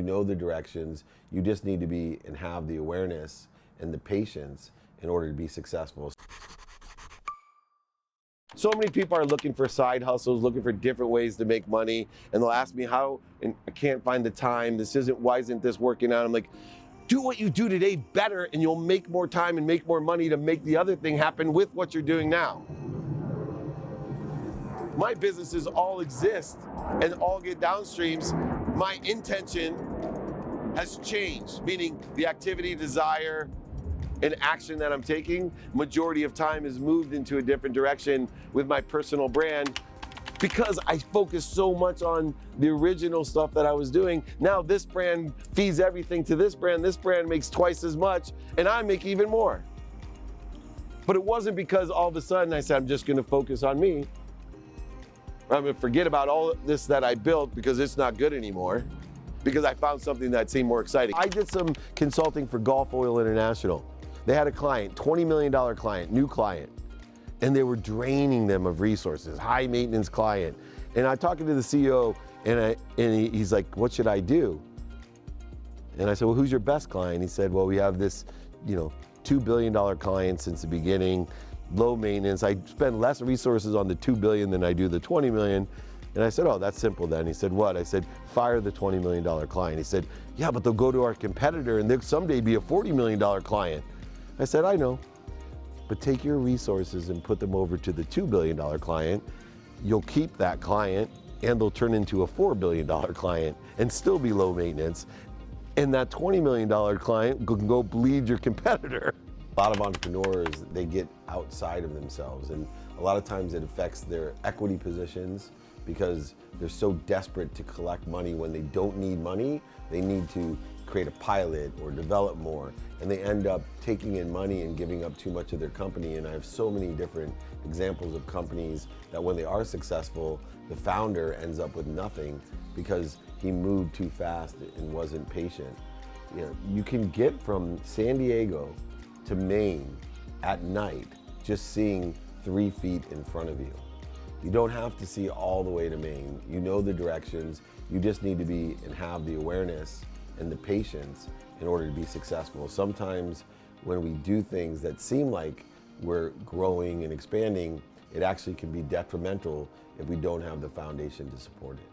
You know the directions. You just need to be and have the awareness and the patience in order to be successful. So many people are looking for side hustles, looking for different ways to make money, and they'll ask me how, and I can't find the time, why isn't this working out? I'm like, do what you do today better and you'll make more time and make more money to make the other thing happen with what you're doing now. My businesses all exist and all get downstreams. My intention has changed, meaning the activity, desire, and action that I'm taking, majority of time is moved into a different direction with my personal brand because I focused so much on the original stuff that I was doing. Now this brand feeds everything to this brand makes twice as much, and I make even more. But it wasn't because all of a sudden I said, I'm just gonna focus on me. I'm gonna forget about all this that I built because it's not good anymore, because I found something that seemed more exciting. I did some consulting for Gulf Oil International. They had a client, $20 million client, new client, and they were draining them of resources, high maintenance client. And I'm talking to the CEO, and he's like, what should I do? And I said, well, who's your best client? He said, well, we have this, $2 billion client since the beginning, low maintenance. I spend less resources on the 2 billion than I do the 20 million. And I said, oh, that's simple then. He said, what? I said, fire the $20 million client. He said, yeah, but they'll go to our competitor and they'll someday be a $40 million client. I said, I know, but take your resources and put them over to the $2 billion client. You'll keep that client and they'll turn into a $4 billion client and still be low maintenance. And that $20 million client can go bleed your competitor. A lot of entrepreneurs, they get outside of themselves, and a lot of times it affects their equity positions because they're so desperate to collect money when they don't need money. They need to create a pilot or develop more, and they end up taking in money and giving up too much of their company. And I have so many different examples of companies that when they are successful, the founder ends up with nothing because he moved too fast and wasn't patient. You can get from San Diego to Maine at night just seeing 3 feet in front of you. You don't have to see all the way to Maine. You know the directions. You just need to be and have the awareness and the patience in order to be successful. Sometimes when we do things that seem like we're growing and expanding, it actually can be detrimental if we don't have the foundation to support it.